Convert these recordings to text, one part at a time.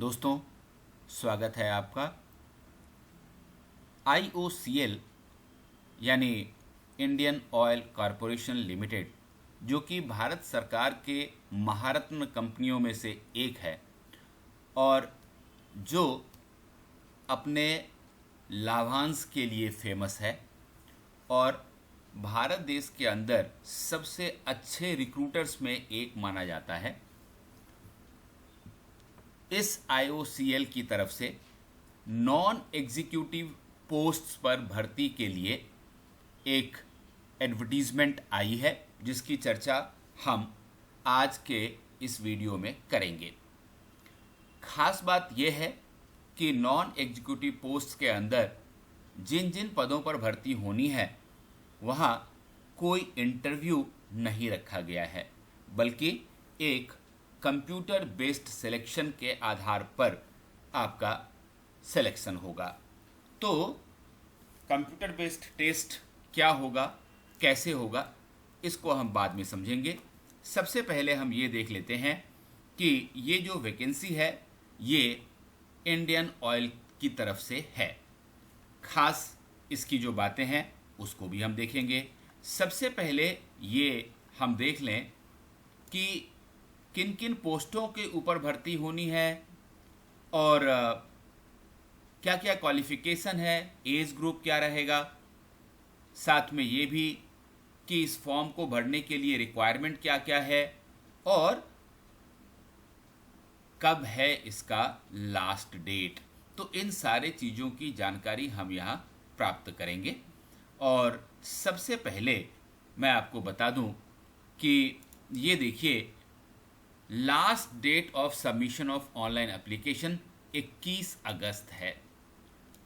दोस्तों, स्वागत है आपका। IOCL यानी इंडियन ऑयल कॉरपोरेशन लिमिटेड, जो कि भारत सरकार के महारत्न कंपनियों में से एक है और जो अपने लाभांश के लिए फेमस है और भारत देश के अंदर सबसे अच्छे रिक्रूटर्स में एक माना जाता है। इस IOCL की तरफ से नॉन एग्जीक्यूटिव पोस्ट्स पर भर्ती के लिए एक एडवर्टीजमेंट आई है, जिसकी चर्चा हम आज के इस वीडियो में करेंगे। खास बात यह है कि नॉन एग्जीक्यूटिव पोस्ट के अंदर जिन जिन पदों पर भर्ती होनी है वहाँ कोई इंटरव्यू नहीं रखा गया है, बल्कि एक कंप्यूटर बेस्ड सिलेक्शन के आधार पर आपका सिलेक्शन होगा। तो कंप्यूटर बेस्ड टेस्ट क्या होगा, कैसे होगा, इसको हम बाद में समझेंगे। सबसे पहले हम ये देख लेते हैं कि ये जो वैकेंसी है ये इंडियन ऑयल की तरफ से है। खास इसकी जो बातें हैं उसको भी हम देखेंगे। सबसे पहले ये हम देख लें कि किन किन पोस्टों के ऊपर भर्ती होनी है और क्या क्या क्वालिफ़िकेशन है, एज ग्रुप क्या रहेगा, साथ में ये भी कि इस फॉर्म को भरने के लिए रिक्वायरमेंट क्या क्या है और कब है इसका लास्ट डेट। तो इन सारे चीज़ों की जानकारी हम यहाँ प्राप्त करेंगे। और सबसे पहले मैं आपको बता दूं कि ये देखिए, last date of submission of online application 21 August है।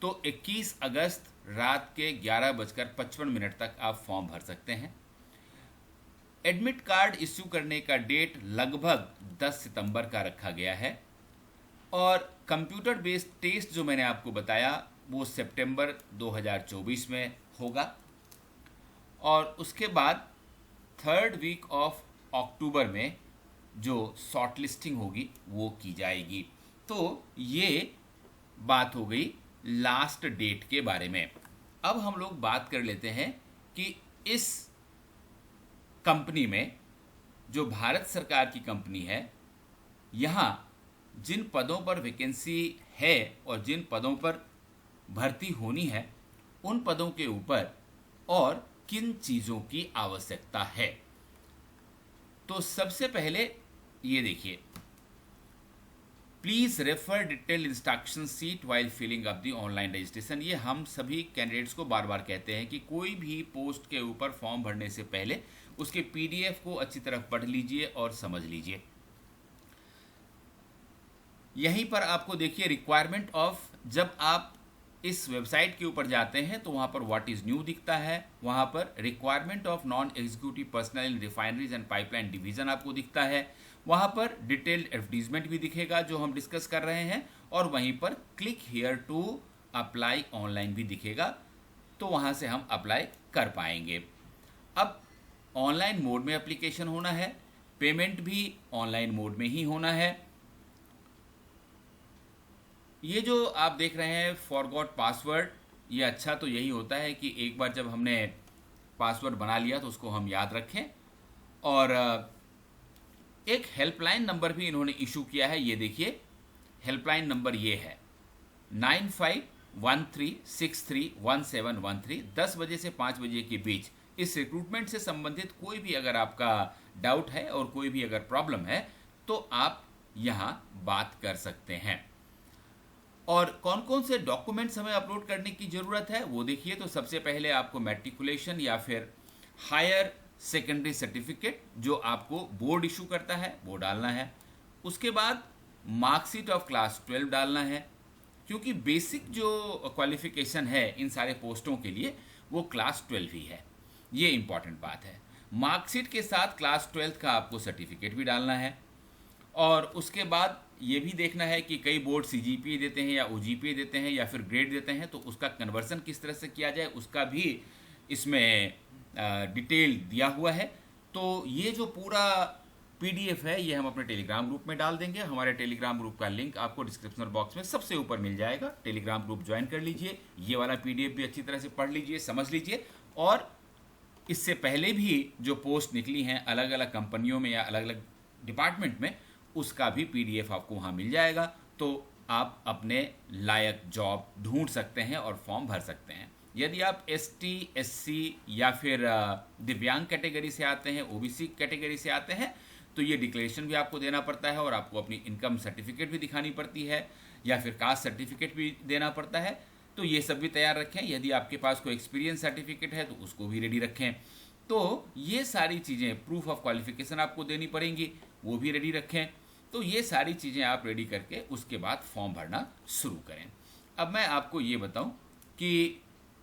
तो 21 अगस्त रात के 11:55 तक आप फॉर्म भर सकते हैं। एडमिट कार्ड इश्यू करने का डेट लगभग 10 सितंबर का रखा गया है और कंप्यूटर बेस्ड टेस्ट जो मैंने आपको बताया वो सितंबर 2024 में होगा और उसके बाद 3rd वीक ऑफ अक्टूबर में जो शॉर्ट लिस्टिंग होगी वो की जाएगी। तो ये बात हो गई लास्ट डेट के बारे में। अब हम लोग बात कर लेते हैं कि इस कंपनी में, जो भारत सरकार की कंपनी है, यहाँ जिन पदों पर वैकेंसी है और जिन पदों पर भर्ती होनी है उन पदों के ऊपर और किन चीज़ों की आवश्यकता है। तो सबसे पहले ये देखिए, please refer detail instruction sheet while filling up the online registration. ये हम सभी कैंडिडेट्स को बार बार कहते हैं कि कोई भी पोस्ट के ऊपर फॉर्म भरने से पहले उसके PDF को अच्छी तरह पढ़ लीजिए और समझ लीजिए। यहीं पर आपको देखिए रिक्वायरमेंट ऑफ, जब आप इस वेबसाइट के ऊपर जाते हैं तो वहाँ पर व्हाट इज़ न्यू दिखता है, वहाँ पर requirement of non executive personal in refineries and pipeline division आपको दिखता है। वहाँ पर डिटेल्ड एडवर्टीजमेंट भी दिखेगा जो हम डिस्कस कर रहे हैं और वहीं पर click here to apply online भी दिखेगा, तो वहाँ से हम अप्लाई कर पाएंगे। अब ऑनलाइन मोड में एप्लीकेशन होना है, पेमेंट भी ऑनलाइन मोड में ही होना है। ये जो आप देख रहे हैं फॉरगॉट पासवर्ड, ये अच्छा तो यही होता है कि एक बार जब हमने पासवर्ड बना लिया तो उसको हम याद रखें। और एक हेल्पलाइन नंबर भी इन्होंने इशू किया है, ये देखिए हेल्पलाइन नंबर ये है 9513631713। 10 बजे से 5 बजे के बीच इस रिक्रूटमेंट से संबंधित कोई भी अगर आपका डाउट है और कोई भी अगर प्रॉब्लम है तो आप यहाँ बात कर सकते हैं। और कौन कौन से डॉक्यूमेंट्स हमें अपलोड करने की ज़रूरत है वो देखिए। तो सबसे पहले आपको मैट्रिकुलेशन या फिर हायर सेकेंडरी सर्टिफिकेट जो आपको बोर्ड इशू करता है वो डालना है। उसके बाद मार्कशीट ऑफ क्लास 12 डालना है, क्योंकि बेसिक जो क्वालिफिकेशन है इन सारे पोस्टों के लिए वो क्लास 12 ही है। ये इंपॉर्टेंट बात है। मार्कशीट के साथ क्लास 12 का आपको सर्टिफिकेट भी डालना है। और उसके बाद ये भी देखना है कि कई बोर्ड CGPA देते हैं या OGPA देते हैं या फिर ग्रेड देते हैं, तो उसका कन्वर्सन किस तरह से किया जाए उसका भी इसमें डिटेल दिया हुआ है। तो ये जो पूरा पीडीएफ है ये हम अपने टेलीग्राम ग्रुप में डाल देंगे। हमारे टेलीग्राम ग्रुप का लिंक आपको डिस्क्रिप्शन बॉक्स में सबसे ऊपर मिल जाएगा। टेलीग्राम ग्रुप ज्वाइन कर लीजिए, ये वाला पीडीएफ भी अच्छी तरह से पढ़ लीजिए, समझ लीजिए। और इससे पहले भी जो पोस्ट निकली हैं अलग अलग कंपनियों में या अलग अलग डिपार्टमेंट में, उसका भी पीडीएफ आपको वहाँ मिल जाएगा। तो आप अपने लायक जॉब ढूंढ सकते हैं और फॉर्म भर सकते हैं। यदि आप एसटी, एससी या फिर दिव्यांग कैटेगरी से आते हैं, ओबीसी कैटेगरी से आते हैं, तो ये डिक्लेरेशन भी आपको देना पड़ता है और आपको अपनी इनकम सर्टिफिकेट भी दिखानी पड़ती है या फिर कास्ट सर्टिफिकेट भी देना पड़ता है। तो ये सब भी तैयार रखें। यदि आपके पास कोई एक्सपीरियंस सर्टिफिकेट है तो उसको भी रेडी रखें। तो ये सारी चीज़ें, प्रूफ ऑफ क्वालिफिकेशन आपको देनी पड़ेंगी, वो भी रेडी रखें। तो ये सारी चीज़ें आप रेडी करके उसके बाद फॉर्म भरना शुरू करें। अब मैं आपको ये बताऊं कि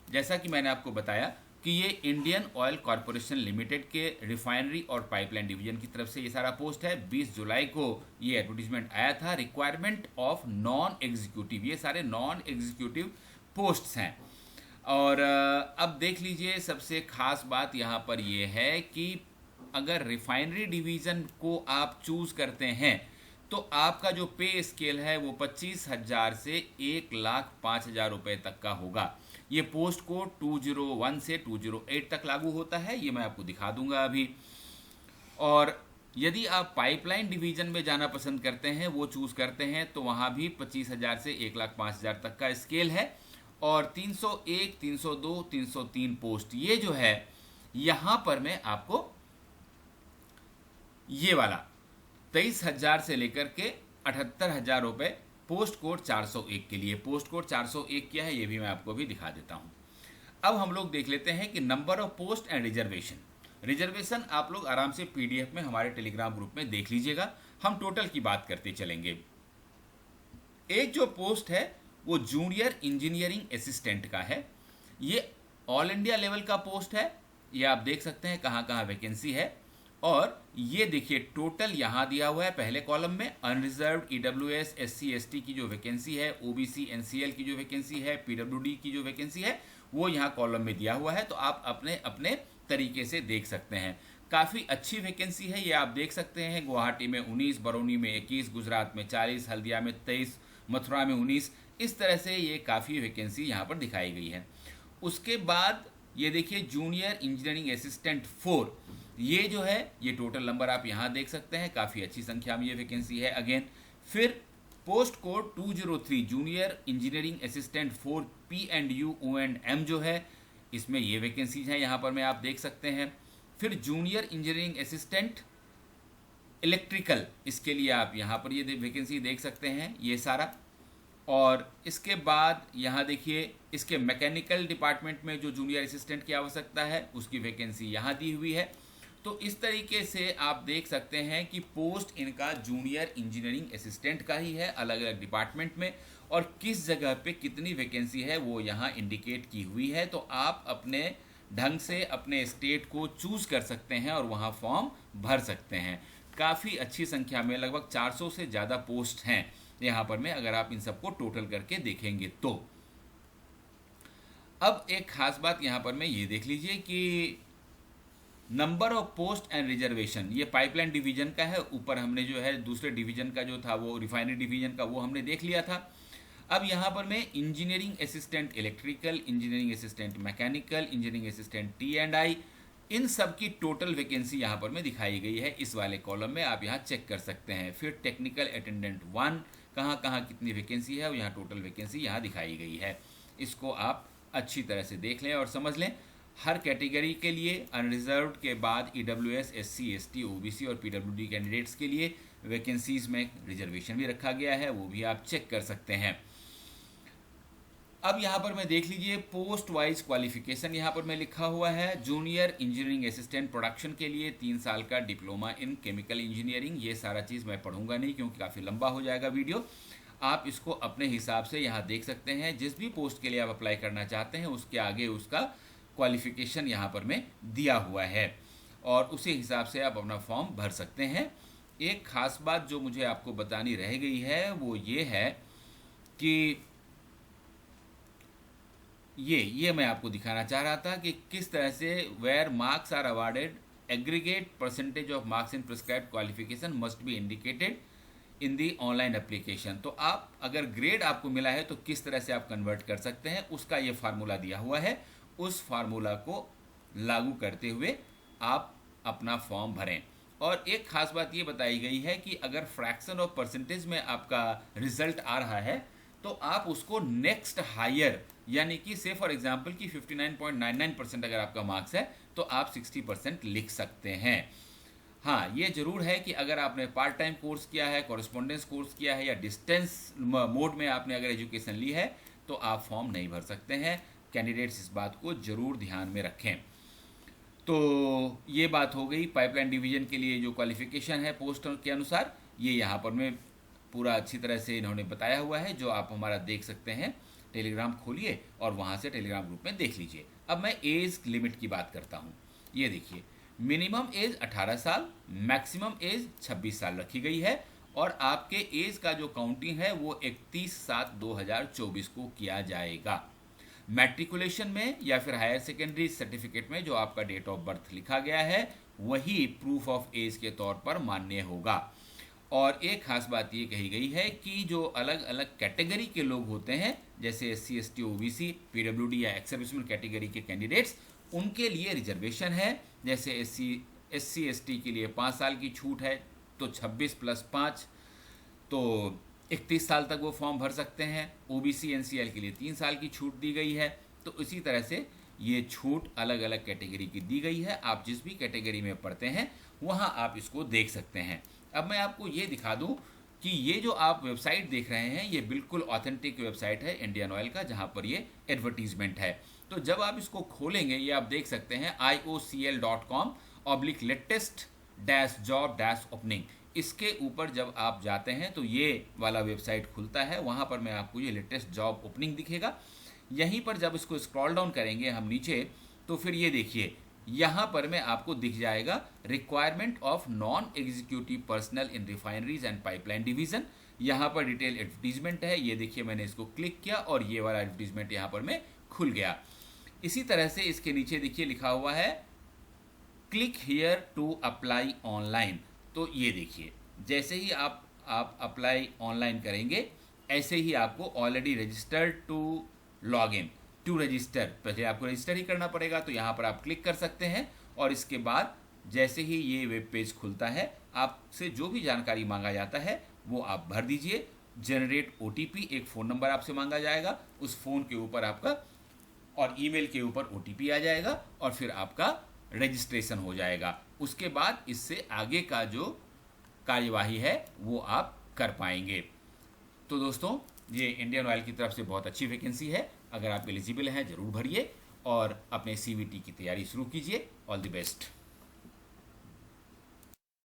जैसा कि मैंने आपको बताया कि ये इंडियन ऑयल कॉरपोरेशन लिमिटेड के रिफाइनरी और पाइपलाइन डिवीजन की तरफ से ये सारा पोस्ट है। 20 जुलाई को ये एडवर्टीजमेंट आया था। रिक्वायरमेंट ऑफ नॉन एग्जीक्यूटिव, ये सारे नॉन एग्जीक्यूटिव पोस्ट्स हैं। और अब देख लीजिए, सबसे खास बात यहाँ पर ये है कि अगर रिफाइनरी डिवीज़न को आप चूज़ करते हैं तो आपका जो पे स्केल है वो 25,000 से 1,05,000 रुपये तक का होगा। ये पोस्ट कोड 201 से 208 तक लागू होता है, ये मैं आपको दिखा दूंगा अभी। और यदि आप पाइपलाइन डिवीज़न में जाना पसंद करते हैं, वो चूज़ करते हैं, तो वहाँ भी 25,000 से 1,05,000 तक का स्केल है। और 301, 302, 303 पोस्ट, ये जो है यहाँ पर मैं आपको ये वाला 23,000 से लेकर के 78,000 रुपये पोस्ट कोड 401 के लिए। पोस्ट कोड 401 क्या है ये भी मैं आपको भी दिखा देता हूँ। अब हम लोग देख लेते हैं कि number of post and reservation. Reservation आप लोग आराम से पीडीएफ में हमारे टेलीग्राम ग्रुप में देख लीजिएगा। हम टोटल की बात करते चलेंगे। एक जो पोस्ट है वो जूनियर इंजीनियरिंग असिस्टेंट का है। ये ऑल इंडिया लेवल का पोस्ट है। ये आप देख सकते हैं कहाँ कहाँ वैकेंसी है। और ये देखिए टोटल यहाँ दिया हुआ है पहले कॉलम में। अनरिजर्व्ड, ईडब्ल्यूएस, एससी, एसटी की जो वैकेंसी है, ओबीसी, एनसीएल की जो वैकेंसी है, पीडब्ल्यूडी की जो वैकेंसी है, वो यहाँ कॉलम में दिया हुआ है। तो आप अपने अपने तरीके से देख सकते हैं। काफ़ी अच्छी वैकेंसी है ये, आप देख सकते हैं। गुवाहाटी में 19, बरौनी में 21, गुजरात में 40, हल्दिया में 23, मथुरा में 19, इस तरह से ये काफ़ी वैकेंसी यहाँ पर दिखाई गई है। उसके बाद ये देखिए जूनियर इंजीनियरिंग असिस्टेंट 4, ये जो है ये टोटल नंबर आप यहाँ देख सकते हैं। काफ़ी अच्छी संख्या में ये वैकेंसी है अगेन। फिर post code 203 junior engineering assistant 4 P&U O&M जो है, इसमें ये वैकेंसीज हैं यहाँ पर मैं आप देख सकते हैं। फिर जूनियर इंजीनियरिंग असिस्टेंट इलेक्ट्रिकल, इसके लिए आप यहाँ पर ये वैकेंसी देख सकते हैं ये सारा। और इसके बाद यहाँ देखिए इसके मैकेनिकल डिपार्टमेंट में जो जूनियर असिस्टेंट की आवश्यकता है उसकी वैकेंसी यहाँ दी हुई है। तो इस तरीके से आप देख सकते हैं कि पोस्ट इनका जूनियर इंजीनियरिंग असिस्टेंट का ही है अलग अलग डिपार्टमेंट में। और किस जगह पे कितनी वैकेंसी है वो यहाँ इंडिकेट की हुई है। तो आप अपने ढंग से अपने स्टेट को चूज़ कर सकते हैं और वहाँ फॉर्म भर सकते हैं। काफ़ी अच्छी संख्या में, लगभग 400 से ज़्यादा पोस्ट हैं यहाँ पर में, अगर आप इन सबको टोटल करके देखेंगे तो। अब एक खास बात यहाँ पर में ये देख लीजिए कि number of post and reservation, ये पाइपलाइन डिवीजन का है। ऊपर हमने जो है दूसरे डिवीजन का जो था वो रिफाइनरी डिवीजन का वो हमने देख लिया था। अब यहाँ पर मैं engineering assistant electrical, engineering assistant mechanical, engineering assistant T&I, इन सब की टोटल वैकेंसी यहाँ पर में दिखाई गई है इस वाले कॉलम में, आप यहाँ चेक कर सकते हैं। फिर टेक्निकल अटेंडेंट 1 कहाँ कहाँ कितनी वैकेंसी है और यहाँ टोटल वैकेंसी यहाँ दिखाई गई है। इसको आप अच्छी तरह से देख लें और समझ लें। हर कैटेगरी के लिए अनरिजर्व्ड के बाद EWS, SC, ST, OBC और PWD कैंडिडेट्स के लिए वैकेंसीज में रिजर्वेशन भी रखा गया है, वो भी आप चेक कर सकते हैं। अब यहाँ पर मैं देख लीजिए पोस्ट वाइज क्वालिफिकेशन यहाँ पर मैं लिखा हुआ है। जूनियर इंजीनियरिंग असिस्टेंट प्रोडक्शन के लिए 3 साल का डिप्लोमा इन केमिकल इंजीनियरिंग। ये सारा चीज़ मैं पढ़ूंगा नहीं क्योंकि काफ़ी लंबा हो जाएगा वीडियो। आप इसको अपने हिसाब से यहाँ देख सकते हैं। जिस भी पोस्ट के लिए आप अप्लाई करना चाहते हैं उसके आगे उसका क्वालिफिकेशन यहाँ पर में दिया हुआ है और उसी हिसाब से आप अपना फॉर्म भर सकते हैं। एक खास बात जो मुझे आपको बतानी रह गई है वो ये है कि ये मैं आपको दिखाना चाह रहा था कि किस तरह से where marks are awarded aggregate percentage of marks in prescribed qualification must be indicated in the online application. तो आप अगर ग्रेड आपको मिला है तो किस तरह से आप कन्वर्ट कर सकते हैं, उसका ये फार्मूला दिया हुआ है। उस फार्मूला को लागू करते हुए आप अपना फॉर्म भरें। और एक खास बात ये बताई गई है कि अगर फ्रैक्शन ऑफ परसेंटेज में आपका रिजल्ट आ रहा है तो आप उसको नेक्स्ट हायर, यानी कि से फॉर एग्जांपल कि 59.99% अगर आपका मार्क्स है तो आप 60% लिख सकते हैं। हाँ, ये जरूर है कि अगर आपने पार्ट टाइम कोर्स किया है, कॉरेस्पॉन्डेंस कोर्स किया है या डिस्टेंस मोड में आपने अगर एजुकेशन ली है तो आप फॉर्म नहीं भर सकते हैं। कैंडिडेट्स इस बात को जरूर ध्यान में रखें। तो ये बात हो गई पाइपलाइन डिवीजन के लिए जो क्वालिफिकेशन है पोस्ट के अनुसार, ये यहाँ पर मैं पूरा अच्छी तरह से इन्होंने बताया हुआ है, जो आप हमारा देख सकते हैं। टेलीग्राम खोलिए और वहाँ से टेलीग्राम ग्रुप में देख लीजिए। अब मैं एज लिमिट की बात करता हूँ। ये देखिए, मिनिमम एज 18 साल, मैक्सिमम एज 26 साल रखी गई है और आपके एज का जो काउंटिंग है वो 31/7/2024 को किया जाएगा। मैट्रिकुलेशन में या फिर हायर सेकेंडरी सर्टिफिकेट में जो आपका डेट ऑफ बर्थ लिखा गया है वही प्रूफ ऑफ एज के तौर पर मान्य होगा। और एक खास बात ये कही गई है कि जो अलग अलग कैटेगरी के लोग होते हैं, जैसे SC ST OBC PWD या एक्स सर्विसमैन कैटेगरी के कैंडिडेट्स, उनके लिए रिजर्वेशन है। जैसे SC ST के लिए 5 साल की छूट है, तो 26 + 5 तो 31 साल तक वो फॉर्म भर सकते हैं। OBC NCL के लिए 3 साल की छूट दी गई है। तो इसी तरह से ये छूट अलग अलग कैटेगरी की दी गई है। आप जिस भी कैटेगरी में पढ़ते हैं वहाँ आप इसको देख सकते हैं। अब मैं आपको ये दिखा दूँ कि ये जो आप वेबसाइट देख रहे हैं ये बिल्कुल ऑथेंटिक वेबसाइट है इंडियन ऑयल का, जहाँ पर ये एडवर्टीजमेंट है। तो जब आप इसको खोलेंगे ये आप देख सकते हैं iocl.com/latest-job-opening। इसके ऊपर जब आप जाते हैं तो ये वाला वेबसाइट खुलता है। वहाँ पर मैं आपको ये लेटेस्ट जॉब ओपनिंग दिखेगा। यहीं पर जब इसको स्क्रॉल डाउन करेंगे हम नीचे तो फिर ये देखिए, यहाँ पर में आपको दिख जाएगा requirement of non executive personal in refineries and pipeline division. यहाँ पर डिटेल एडवर्टीजमेंट है। ये देखिए, मैंने इसको क्लिक किया और ये वाला एडवर्टीजमेंट यहाँ पर में खुल गया। इसी तरह से इसके नीचे देखिए लिखा हुआ है click here to apply online. तो ये देखिए, जैसे ही आप अप्लाई ऑनलाइन करेंगे ऐसे ही आपको already registered to log in to register, पहले आपको रजिस्टर ही करना पड़ेगा। तो यहाँ पर आप क्लिक कर सकते हैं और इसके बाद जैसे ही ये वेब पेज खुलता है आपसे जो भी जानकारी मांगा जाता है वो आप भर दीजिए। जनरेट OTP, एक फ़ोन नंबर आपसे मांगा जाएगा, उस फ़ोन के ऊपर आपका और ईमेल के ऊपर OTP आ जाएगा और फिर आपका रजिस्ट्रेशन हो जाएगा। उसके बाद इससे आगे का जो कार्यवाही है वो आप कर पाएंगे। तो दोस्तों, ये इंडियन ऑयल की तरफ से बहुत अच्छी वैकेंसी है। अगर आप एलिजिबल हैं ज़रूर भरिए और अपने CVT की तैयारी शुरू कीजिए। All the best.